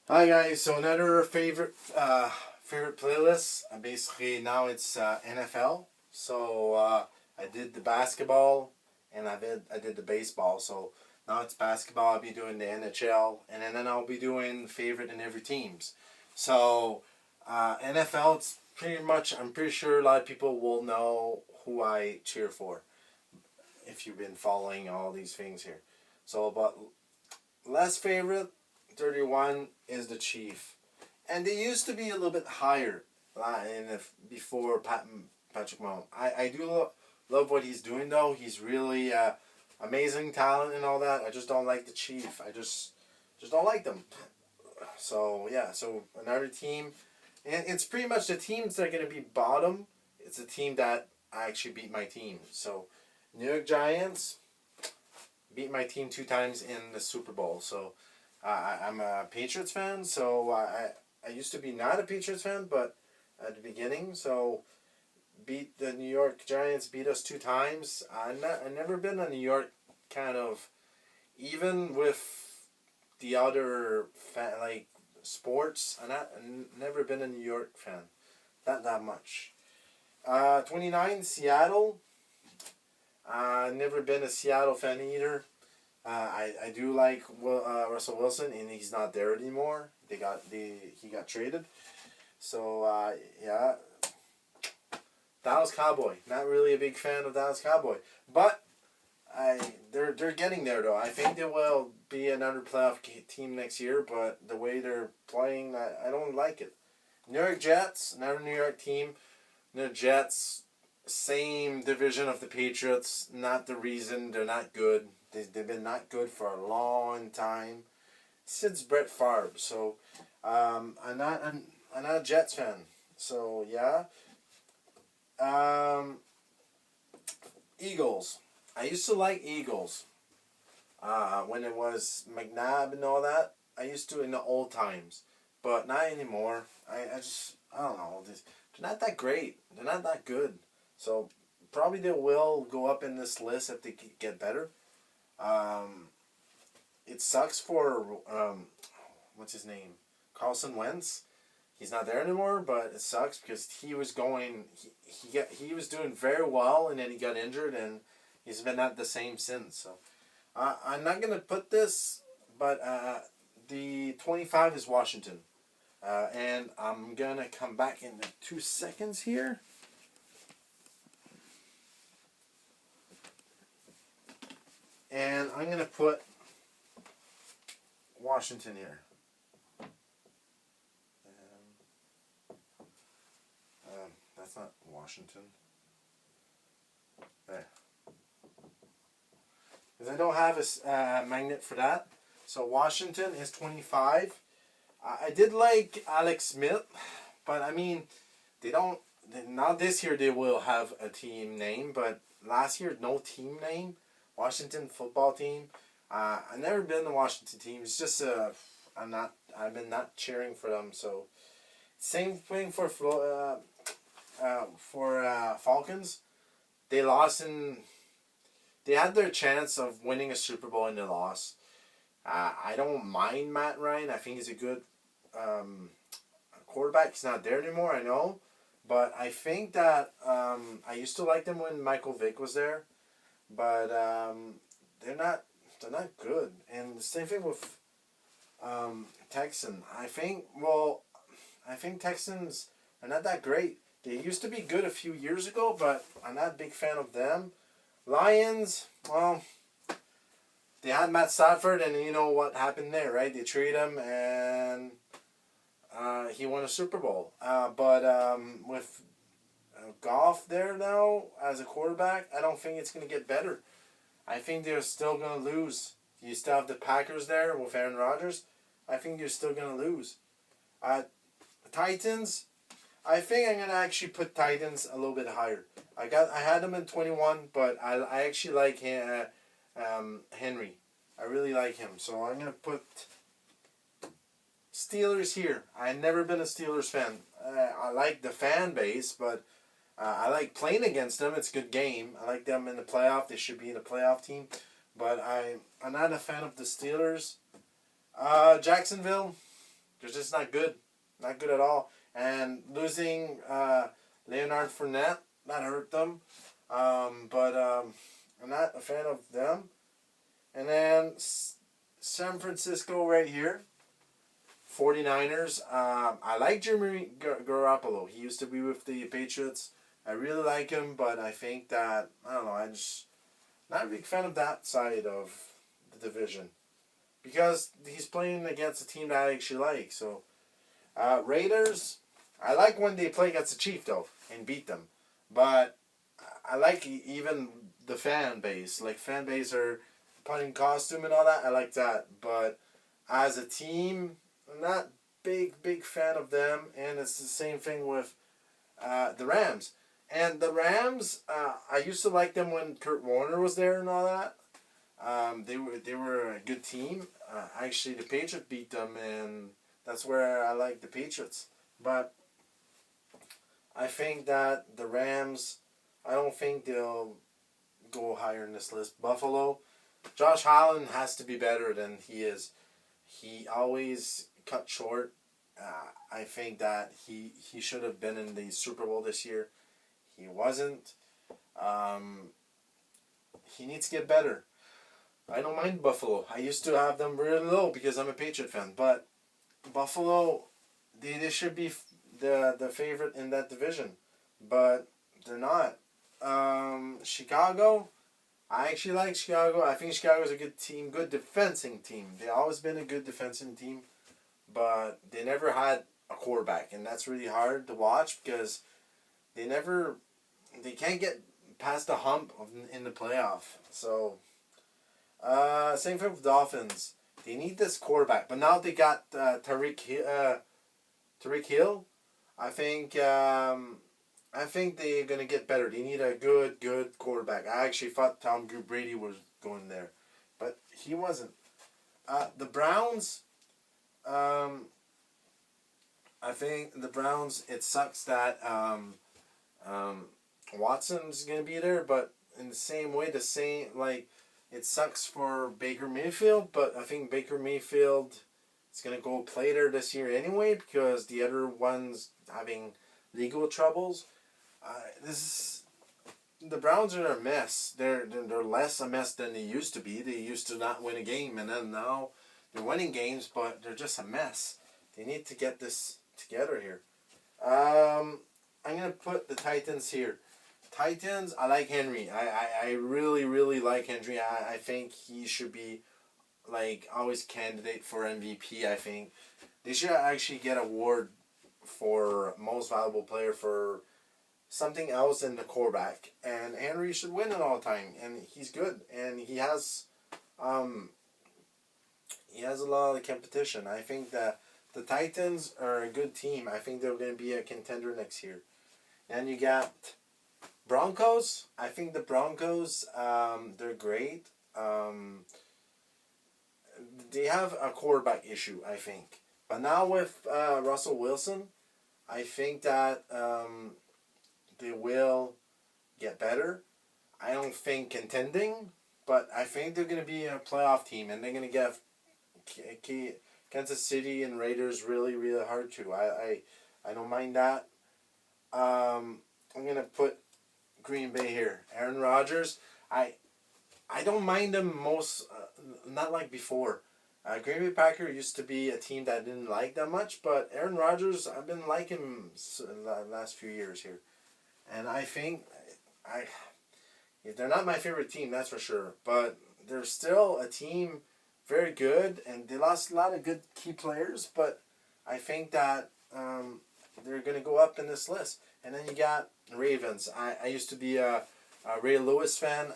Hi guys, so another favorite playlist. Basically now it's NFL. I did the basketball and I did the baseball. So now it's basketball. I'll be doing the NHL and then I'll be doing favorite in every teams. So NFL, it's pretty much. I'm pretty sure a lot of people will know who I cheer for if you've been following all these things here. But less favorite 31 is the Chief. And they used to be a little bit higher before Patrick Mahomes. I do love what he's doing, though. He's really amazing talent and all that. I just don't like the Chief. I just don't like them. So, yeah, so another team. And it's pretty much the teams that are going to be bottom. It's a team that I actually beat my team. So, New York Giants beat my team 2 times in the Super Bowl. So, I'm a Patriots fan, so I used to be not a Patriots fan, but at the beginning, so beat the New York Giants, beat us 2 times. I never been a New York kind of, even with the other like sports. Never been a New York fan, that much. 29 Seattle. Never been a Seattle fan either. I do like Russell Wilson, and he's not there anymore. He got traded. So yeah, Dallas Cowboy. Not really a big fan of Dallas Cowboy, but they're getting there though. I think they will be another playoff team next year, but the way they're playing, I don't like it. New York Jets, another New York team. New York Jets, same division of the Patriots. Not the reason they're not good. They've been not good for a long time since Brett Favre. So I'm not a Jets fan. So yeah. Um, Eagles. I used to like Eagles. When it was McNabb and all that. I used to in the old times, but not anymore. I don't know. They're not that great. They're not that good. So probably they will go up in this list if they get better. Um, it sucks for what's his name, Carlson Wentz. He's not there anymore, but it sucks because he was going. He was doing very well, and then he got injured, and he's been not the same since. So I'm not gonna put this, but the 25 is Washington, and I'm gonna come back in 2 seconds here, and I'm gonna put Washington here. That's not Washington. There. Because I don't have a magnet for that. So Washington is 25. I did like Alex Smith, but I mean, they don't. Not this year they will have a team name, but last year no team name. Washington football team. I've never been to Washington team. It's just I'm not. I've been not cheering for them. So same thing for Falcons. They lost in. They had their chance of winning a Super Bowl and they lost. I don't mind Matt Ryan. I think he's a good quarterback. He's not there anymore, I know. But I think that I used to like them when Michael Vick was there. But they're not they're not good. And the same thing with Texan. I think Texans are not that great. They used to be good a few years ago, but I'm not a big fan of them. Lions, well, they had Matt Stafford, and you know what happened there, right? They traded him, and he won a Super Bowl. But with Goff there now as a quarterback, I don't think it's going to get better. I think they're still going to lose. You still have the Packers there with Aaron Rodgers. I think you're still going to lose. Uh, Titans, I think I'm going to actually put Titans a little bit higher. I had them in 21, but I actually like Henry. I really like him. So I'm going to put Steelers here. I've never been a Steelers fan. I like the fan base, but I like playing against them. It's a good game. I like them in the playoff. They should be in a playoff team. But I'm not a fan of the Steelers. Jacksonville. They're just not good. Not good at all. And losing Leonard Fournette, that hurt them. But I'm not a fan of them. And then San Francisco right here. 49ers. I like Jimmy Garoppolo. He used to be with the Patriots. I really like him, but I think that, I don't know, I'm just not a big fan of that side of the division. Because he's playing against a team that I actually like. So, Raiders, I like when they play against the Chiefs, though, and beat them. But I like even the fan base. Like, fan base are putting costume and all that. I like that. But as a team, I'm not big fan of them. And it's the same thing with the Rams. And the Rams, I used to like them when Kurt Warner was there and all that. They were a good team. Actually, the Patriots beat them, and that's where I like the Patriots. But I think that the Rams, I don't think they'll go higher in this list. Buffalo, Josh Allen has to be better than he is. He always cut short. I think that he should have been in the Super Bowl this year. He wasn't. He needs to get better. I don't mind Buffalo. I used to have them really low because I'm a Patriot fan. But Buffalo, they should be the favorite in that division. But they're not. Chicago, I actually like Chicago. I think Chicago's a good team, good defending team. They've always been a good defending team. But they never had a quarterback. And that's really hard to watch because they can't get past the hump in the playoff. So, same thing with Dolphins. They need this quarterback, but now they got Tyreek Hill. I think they're gonna get better. They need a good quarterback. I actually thought Tom Brady was going there, but he wasn't. The Browns. I think the Browns. It sucks that Watson's gonna be there, but in the same way, it sucks for Baker Mayfield, but I think Baker Mayfield is gonna go play there this year anyway because the other one's having legal troubles. The Browns are a mess. They're less a mess than they used to be. They used to not win a game, and then now they're winning games, but they're just a mess. They need to get this together here. I'm gonna put the Titans here. Titans, I like Henry. I really like Henry. I think he should be always candidate for MVP. I think they should actually get award for most valuable player for something else than the quarterback. And Henry should win it all the time. And he's good. And he has a lot of competition. I think that the Titans are a good team. I think they're going to be a contender next year. And you got Broncos. I think the Broncos, they're great. They have a quarterback issue, I think. But now with Russell Wilson, I think that they will get better. I don't think contending, but I think they're going to be a playoff team, and they're going to get Kansas City and Raiders really hard to. I don't mind that. I'm going to put Green Bay here. Aaron Rodgers, I don't mind him not like before. Green Bay Packers used to be a team that I didn't like that much, but Aaron Rodgers, I've been liking him the last few years here. And I think, they're not my favorite team, that's for sure, but they're still a team very good, and they lost a lot of good key players, but I think that they're going to go up in this list. And then you got Ravens. I used to be a Ray Lewis fan,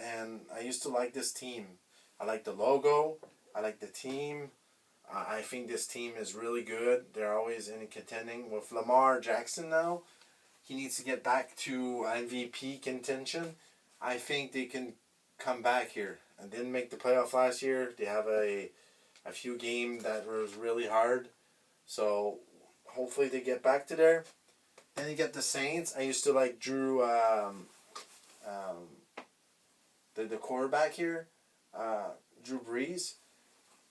and I used to like this team. I like the logo. I like the team. I think this team is really good. They're always in contending. With Lamar Jackson now, he needs to get back to MVP contention. I think they can come back here. And didn't make the playoff last year. They have a few games that was really hard. So hopefully they get back to there. Then you get the Saints. I used to like Drew, the quarterback here, Drew Brees.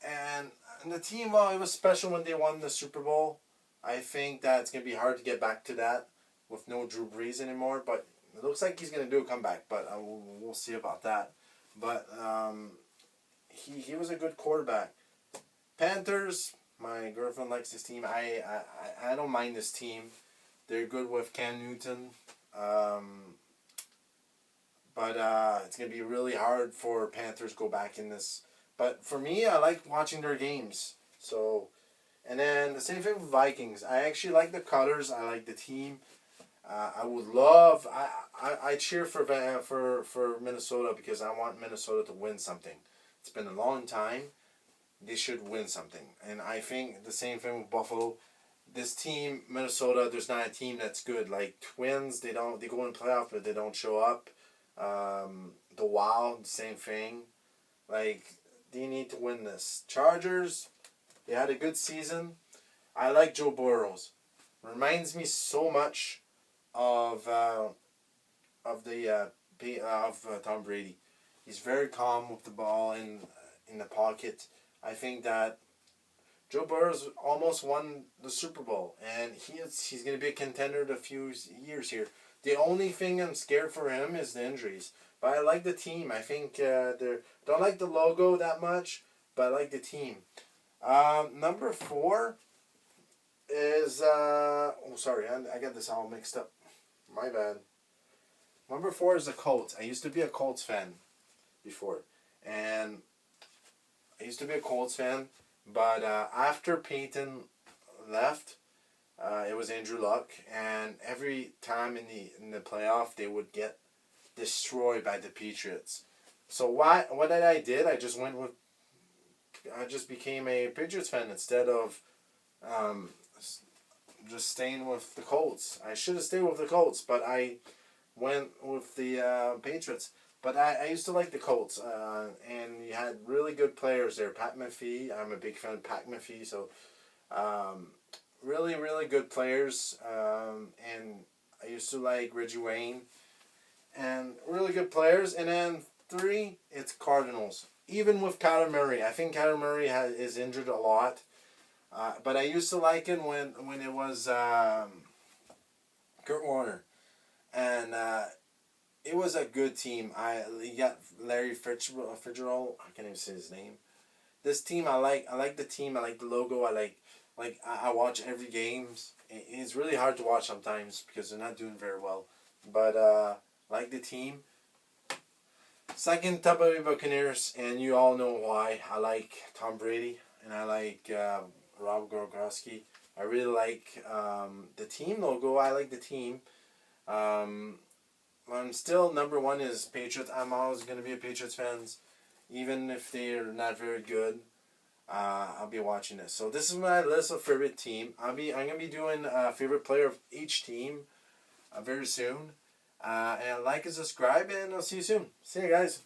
And And the team, well, it was special when they won the Super Bowl. I think that it's going to be hard to get back to that with no Drew Brees anymore. But it looks like he's going to do a comeback. But we'll see about that. But he was a good quarterback. Panthers, my girlfriend likes this team. I don't mind this team. They're good with Cam Newton. But it's going to be really hard for Panthers to go back in this. But for me, I like watching their games. So, and then the same thing with Vikings. I actually like the colors. I like the team. I would love. I cheer for Minnesota because I want Minnesota to win something. It's been a long time. They should win something, and I think the same thing with Buffalo. This team, Minnesota, there's not a team that's good. Like Twins, they go in playoff, but they don't show up. The Wild, same thing. Like they need to win this. Chargers, they had a good season. I like Joe Burrows. Reminds me so much of Tom Brady. He's very calm with the ball in the pocket. I think that Joe Burrows almost won the Super Bowl, and he's going to be a contender in a few years here. The only thing I'm scared for him is the injuries. But I like the team. I think don't like the logo that much, but I like the team. Number 4 is sorry, I got this all mixed up. My bad. Number 4 is the Colts. I used to be a Colts fan before, and I used to be a Colts fan, but after Peyton left, it was Andrew Luck, and every time in the playoff they would get destroyed by the Patriots. So what did I did? I just became a Patriots fan instead of just staying with the Colts. I should have stayed with the Colts, but I went with the Patriots. But I used to like the Colts, and you had really good players there. Pat McAfee, I'm a big fan of Pat McAfee, so really, really good players. And I used to like Reggie Wayne, and really good players. And then 3, it's Cardinals. Even with Kyler Murray, I think Kyler Murray is injured a lot. But I used to like him when it was Kurt Warner, and it was a good team. You got Larry Fitzgerald. I can't even say his name. This team, I like. I like the team. I like the logo. I watch every games. It's really hard to watch sometimes because they're not doing very well. But like the team. Second, Tampa Bay Buccaneers, and you all know why. I like Tom Brady, and I like Rob Gronkowski. I really like the team logo. I like the team. I'm still number 1 is Patriots. I'm always going to be a Patriots fan, even if they're not very good. I'll be watching this. So this is my list of favorite team. I'm gonna be doing a favorite player of each team very soon. And like and subscribe, and I'll see you soon. See you guys.